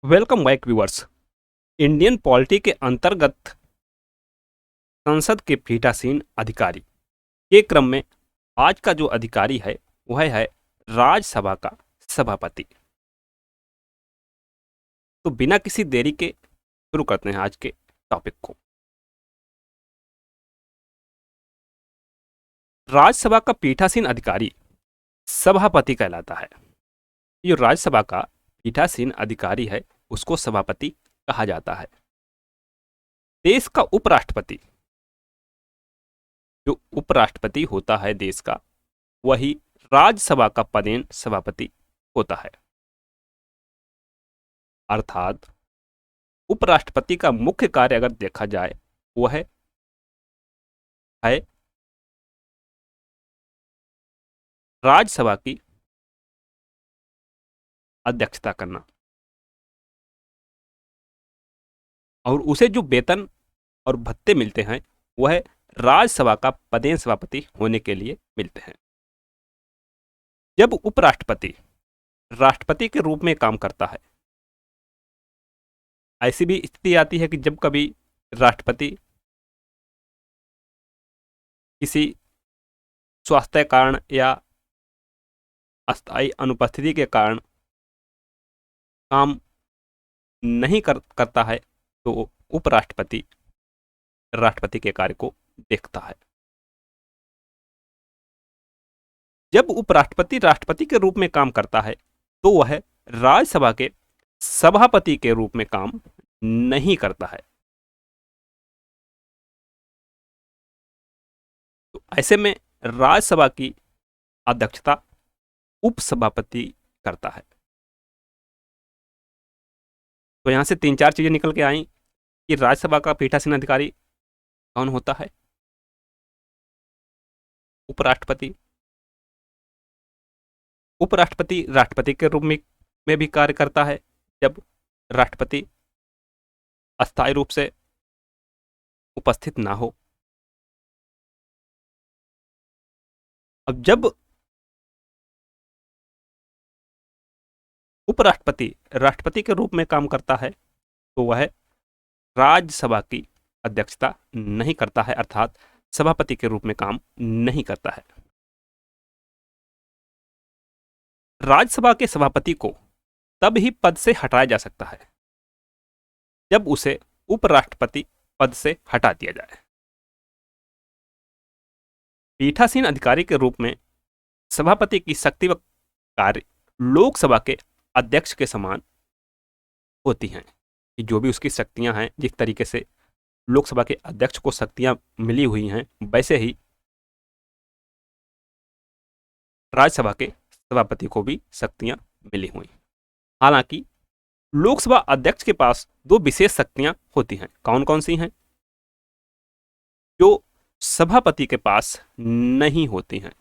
Welcome back viewers. Indian polity के अंतर्गत संसद के पीठासीन अधिकारी के क्रम में आज का जो अधिकारी है वह है राज्यसभा का सभापति। तो बिना किसी देरी के शुरू करते हैं आज के टॉपिक को। राज्यसभा का पीठासीन अधिकारी सभापति कहलाता है। जो राज्यसभा का पीठासीन अधिकारी है उसको सभापति कहा जाता है। देश का उपराष्ट्रपति, जो उपराष्ट्रपति होता है देश का, वही राज्यसभा का पदेन सभापति होता है। अर्थात उपराष्ट्रपति का मुख्य कार्य अगर देखा जाए वह है राज्यसभा की अध्यक्षता करना और उसे जो वेतन और भत्ते मिलते हैं वह राज्यसभा का पदेन सभापति होने के लिए मिलते हैं। जब उपराष्ट्रपति राष्ट्रपति के रूप में काम करता है, ऐसी भी स्थिति आती है कि जब कभी राष्ट्रपति किसी स्वास्थ्य कारण या अस्थायी अनुपस्थिति के कारण काम नहीं करता है तो उपराष्ट्रपति राष्ट्रपति के कार्य को देखता है। जब उपराष्ट्रपति राष्ट्रपति के रूप में काम करता है तो वह राज्यसभा के सभापति के रूप में काम नहीं करता है। तो ऐसे में राज्यसभा की अध्यक्षता उपसभापति करता है। तो यहां से 3-4 चीजें निकल के आई कि राज्यसभा का पीठासीन अधिकारी कौन होता है। उपराष्ट्रपति राष्ट्रपति के रूप में भी कार्य करता है जब राष्ट्रपति अस्थायी रूप से उपस्थित ना हो। अब जब उपराष्ट्रपति राष्ट्रपति के रूप में काम करता है तो वह राज्यसभा की अध्यक्षता नहीं करता है, अर्थात सभापति के रूप में काम नहीं करता है। राज्यसभा के सभापति को तब ही पद से हटाया जा सकता है जब उसे उपराष्ट्रपति पद से हटा दिया जाए। पीठासीन अधिकारी के रूप में सभापति की शक्ति व कार्य लोकसभा के अध्यक्ष के समान होती हैं कि जो भी उसकी शक्तियां हैं, जिस तरीके से लोकसभा के अध्यक्ष को शक्तियां मिली हुई हैं, वैसे ही राज्यसभा के सभापति को भी शक्तियां मिली हुई। हालांकि लोकसभा अध्यक्ष के पास 2 विशेष शक्तियां होती हैं। कौन कौन सी हैं? जो सभापति के पास नहीं होती हैं।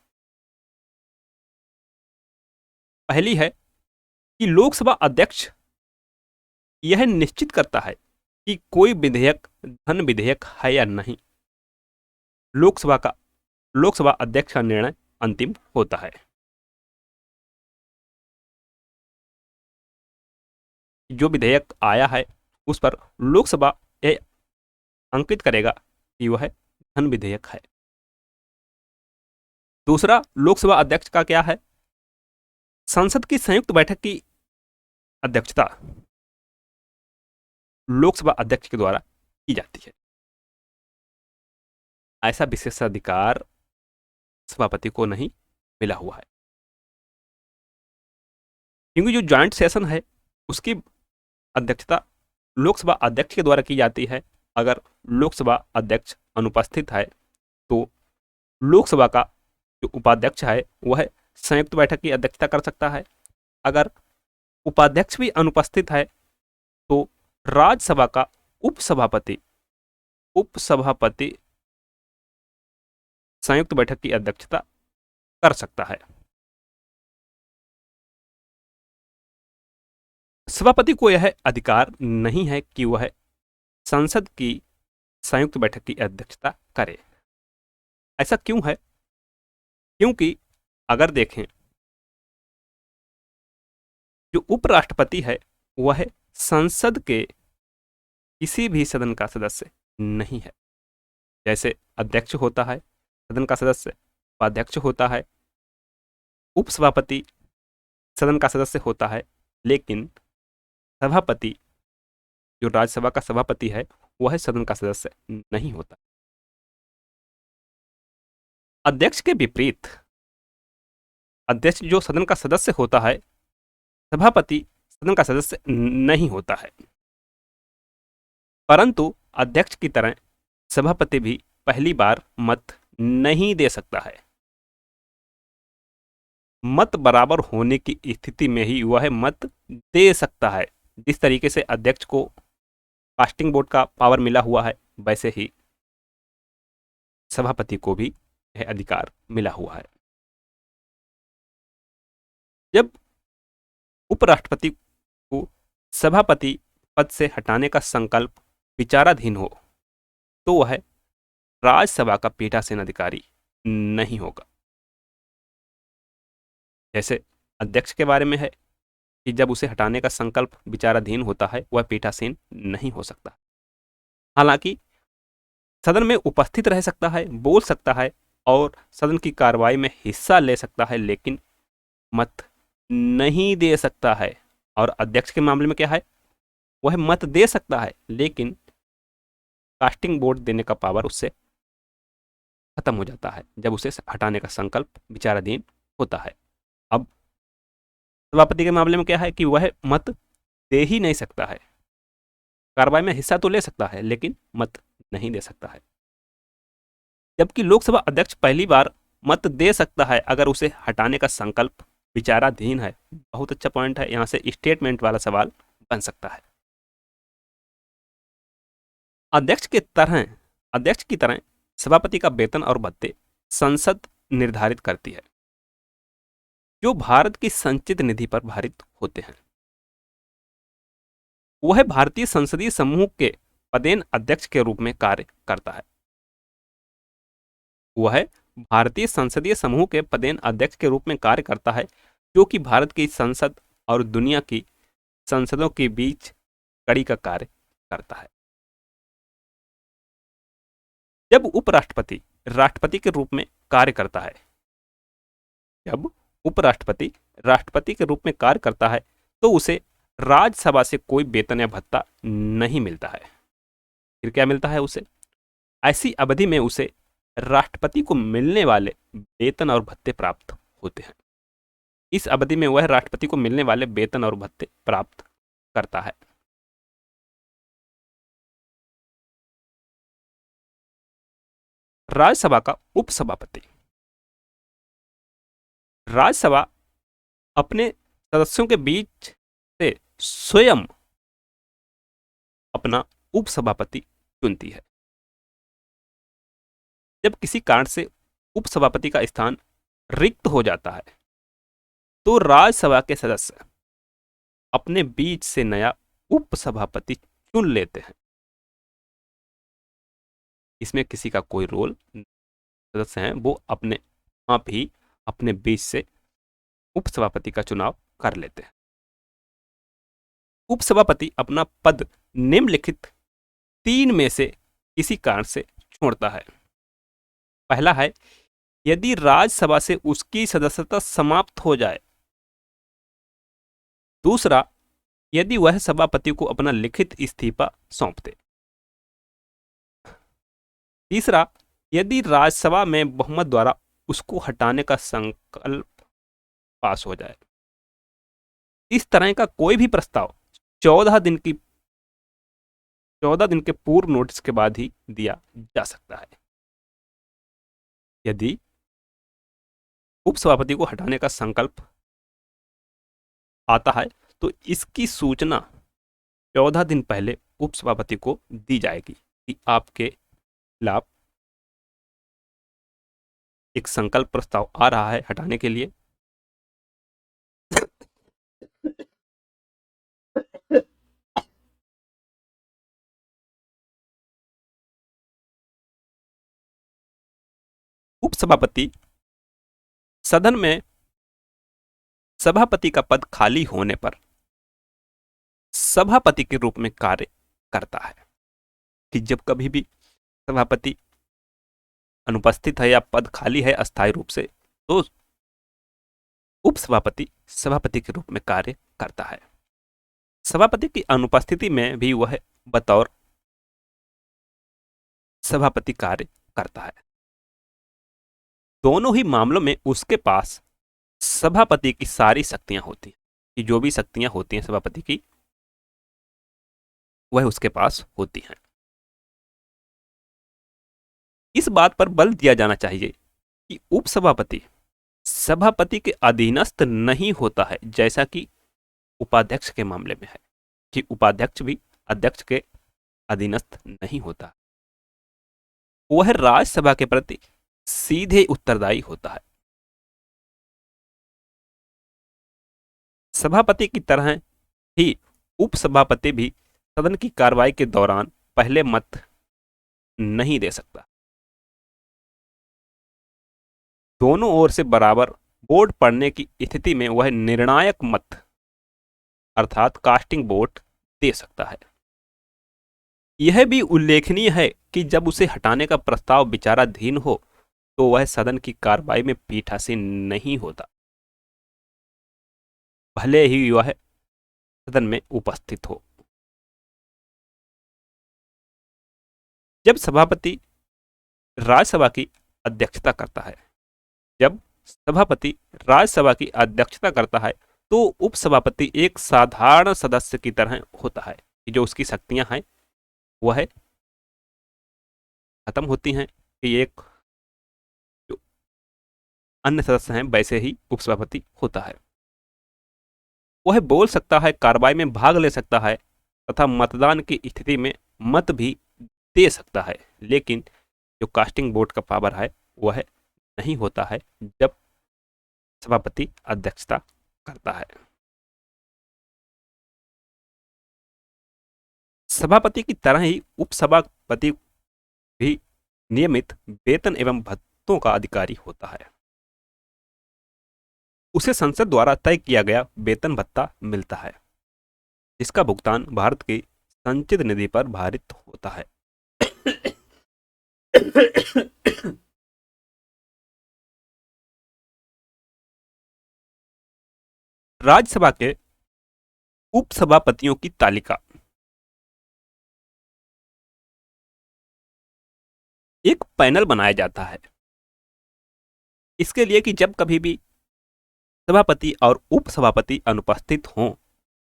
पहली है कि लोकसभा अध्यक्ष यह निश्चित करता है कि कोई विधेयक धन विधेयक है या नहीं। लोकसभा अध्यक्ष का निर्णय अंतिम होता है। जो विधेयक आया है उस पर लोकसभा यह अंकित करेगा कि वह धन विधेयक है। दूसरा, लोकसभा अध्यक्ष का क्या है? संसद की संयुक्त बैठक की अध्यक्षता लोकसभा अध्यक्ष के द्वारा की जाती है। ऐसा विशेषाधिकार सभापति को नहीं मिला हुआ है, क्योंकि जो ज्वाइंट सेशन है उसकी अध्यक्षता लोकसभा अध्यक्ष के द्वारा की जाती है। अगर लोकसभा अध्यक्ष अनुपस्थित है तो लोकसभा का जो उपाध्यक्ष है वह संयुक्त बैठक की अध्यक्षता कर सकता है। अगर उपाध्यक्ष भी अनुपस्थित है तो राज्यसभा का उपसभापति संयुक्त बैठक की अध्यक्षता कर सकता है। सभापति को यह अधिकार नहीं है कि वह संसद की संयुक्त बैठक की अध्यक्षता करे। ऐसा क्यों है? क्योंकि अगर देखें, जो उपराष्ट्रपति है वह संसद के किसी भी सदन का सदस्य नहीं है। जैसे अध्यक्ष होता है सदन का सदस्य, उपाध्यक्ष होता है, उपसभापति सदन का सदस्य होता है, लेकिन सभापति जो राज्यसभा का सभापति है वह सदन का सदस्य नहीं होता। अध्यक्ष के विपरीत अध्यक्ष जो सदन का सदस्य होता है, सभापति सदन का सदस्य नहीं होता है। परंतु अध्यक्ष की तरह सभापति भी पहली बार मत नहीं दे सकता है। मत बराबर होने की स्थिति में ही वह मत दे सकता है। जिस तरीके से अध्यक्ष को कास्टिंग वोट का पावर मिला हुआ है, वैसे ही सभापति को भी यह अधिकार मिला हुआ है। जब उपराष्ट्रपति को सभापति पद से हटाने का संकल्प विचाराधीन हो तो वह राज्यसभा का पीठासीन अधिकारी नहीं होगा। जैसे अध्यक्ष के बारे में है कि जब उसे हटाने का संकल्प विचाराधीन होता है वह पीठासीन नहीं हो सकता। हालांकि सदन में उपस्थित रह सकता है, बोल सकता है और सदन की कार्रवाई में हिस्सा ले सकता है, लेकिन मत नहीं दे सकता है। और अध्यक्ष के मामले में क्या है, वह मत दे सकता है लेकिन कास्टिंग वोट देने का पावर उससे खत्म हो जाता है जब उसे हटाने का संकल्प विचाराधीन होता है। अब सभापति के मामले में क्या है कि वह मत दे ही नहीं सकता है, कार्रवाई में हिस्सा तो ले सकता है लेकिन मत नहीं दे सकता है। जबकि लोकसभा अध्यक्ष पहली बार मत दे सकता है अगर उसे हटाने का संकल्प विचाराधीन है। बहुत अच्छा पॉइंट है, यहां से स्टेटमेंट वाला सवाल बन सकता है। अध्यक्ष की तरह सभापति का वेतन और भत्ते संसद निर्धारित करती है, जो भारत की संचित निधि पर भारित होते हैं। वह भारतीय संसदीय समूह के पदेन अध्यक्ष के रूप में कार्य करता है। वह भारतीय संसदीय समूह के पदेन अध्यक्ष के रूप में कार्य करता है, जो कि भारत की संसद और दुनिया की संसदों के बीच कड़ी का कार्य करता है। जब उपराष्ट्रपति राष्ट्रपति के रूप में कार्य करता है जब उपराष्ट्रपति राष्ट्रपति के रूप में कार्य करता है तो उसे राज्यसभा से कोई वेतन या भत्ता नहीं मिलता है। फिर क्या मिलता है उसे? ऐसी अवधि में उसे राष्ट्रपति को मिलने वाले वेतन और भत्ते प्राप्त होते हैं। इस अवधि में वह राष्ट्रपति को मिलने वाले वेतन और भत्ते प्राप्त करता है। राज्यसभा का उपसभापति राज्यसभा अपने सदस्यों के बीच से स्वयं अपना उपसभापति चुनती है। जब किसी कारण से उपसभापति का स्थान रिक्त हो जाता है तो राज्यसभा के सदस्य अपने बीच से नया उपसभापति चुन लेते हैं। इसमें किसी का कोई रोल, सदस्य हैं वो अपने आप ही अपने बीच से उपसभापति का चुनाव कर लेते हैं। उपसभापति अपना पद निम्नलिखित 3 में से किसी कारण से छोड़ता है। पहला है यदि राज्यसभा से उसकी सदस्यता समाप्त हो जाए। दूसरा, यदि वह सभापति को अपना लिखित इस्तीफा सौंप दे। तीसरा, यदि राज्यसभा में बहुमत द्वारा उसको हटाने का संकल्प पास हो जाए। इस तरह का कोई भी प्रस्ताव 14 दिन के पूर्व नोटिस के बाद ही दिया जा सकता है। यदि उपसभापति को हटाने का संकल्प आता है तो इसकी सूचना 14 दिन पहले उपसभापति को दी जाएगी कि आपके खिलाफ एक संकल्प प्रस्ताव आ रहा है हटाने के लिए। उपसभापति सदन में सभापति का पद खाली होने पर सभापति के रूप में कार्य करता है कि जब कभी भी सभापति अनुपस्थित है या पद खाली है अस्थायी रूप से, तो उपसभापति सभापति के रूप में कार्य करता है। सभापति की अनुपस्थिति में भी वह बतौर सभापति कार्य करता है। दोनों ही मामलों में उसके पास सभापति की सारी शक्तियां होती हैं, कि जो भी शक्तियां होती हैं सभापति की वह उसके पास होती हैं। इस बात पर बल दिया जाना चाहिए कि उपसभापति सभापति के अधीनस्थ नहीं होता है, जैसा कि उपाध्यक्ष के मामले में है कि उपाध्यक्ष भी अध्यक्ष के अधीनस्थ नहीं होता। वह राज्यसभा के प्रति सीधे उत्तरदायी होता है। सभापति की तरह ही उपसभापति भी सदन की कार्रवाई के दौरान पहले मत नहीं दे सकता। दोनों ओर से बराबर वोट पड़ने की स्थिति में वह निर्णायक मत अर्थात कास्टिंग वोट दे सकता है। यह भी उल्लेखनीय है कि जब उसे हटाने का प्रस्ताव विचाराधीन हो तो वह सदन की कार्रवाई में पीठासीन नहीं होता, भले ही वह सदन में उपस्थित हो। जब सभापति राज्यसभा की अध्यक्षता करता है तो उपसभापति एक साधारण सदस्य की तरह होता है कि जो उसकी शक्तियां हैं वह खत्म होती हैं कि एक जो अन्य सदस्य हैं वैसे ही उपसभापति होता है। वह बोल सकता है, कार्रवाई में भाग ले सकता है तथा मतदान की स्थिति में मत भी दे सकता है, लेकिन जो कास्टिंग वोट का पावर है वह नहीं होता है जब सभापति अध्यक्षता करता है। सभापति की तरह ही उपसभापति भी नियमित वेतन एवं भत्तों का अधिकारी होता है। उसे संसद द्वारा तय किया गया वेतन भत्ता मिलता है, जिसका भुगतान भारत की संचित निधि पर भारित होता है। राज्यसभा के उपसभापतियों की तालिका एक पैनल बनाया जाता है इसके लिए कि जब कभी भी सभापति और उपसभापति अनुपस्थित हों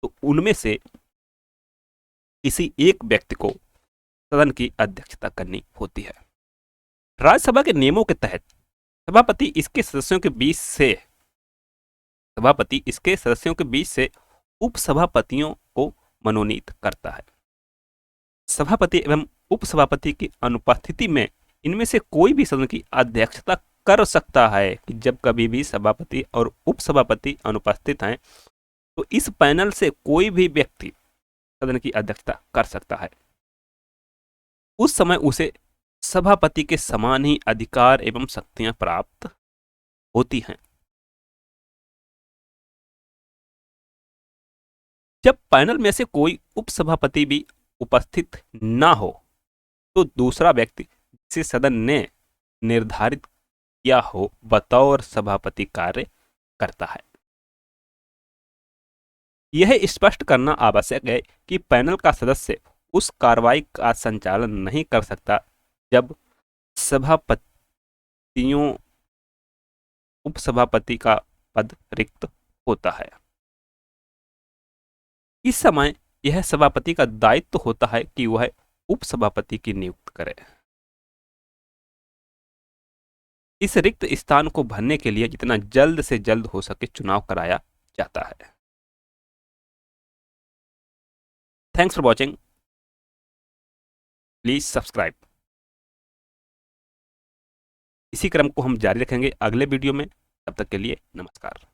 तो उनमें से किसी एक व्यक्ति को सदन की अध्यक्षता करनी होती है। राज्यसभा के नियमों के तहत सभापति इसके सदस्यों के बीच से उपसभापतियों को मनोनीत करता है। सभापति एवं उपसभापति की अनुपस्थिति में इनमें से कोई भी सदन की अध्यक्षता कर सकता है कि जब कभी भी सभापति और उपसभापति अनुपस्थित हैं तो इस पैनल से कोई भी व्यक्ति सदन की अध्यक्षता कर सकता है। उस समय उसे सभापति के समान ही अधिकार एवं शक्तियां प्राप्त होती हैं। जब पैनल में से कोई उपसभापति भी उपस्थित ना हो तो दूसरा व्यक्ति जिसे सदन ने निर्धारित किया हो बतौर सभापति कार्य करता है। यह स्पष्ट करना आवश्यक है कि पैनल का सदस्य उस कार्रवाई का संचालन नहीं कर सकता जब सभापतियों उपसभापति का पद रिक्त होता है। इस समय यह सभापति का दायित्व होता है कि वह उपसभापति की नियुक्ति करे। इस रिक्त स्थान को भरने के लिए जितना जल्द से जल्द हो सके चुनाव कराया जाता है। Thanks for watching. Please subscribe. इसी क्रम को हम जारी रखेंगे अगले वीडियो में। तब तक के लिए नमस्कार।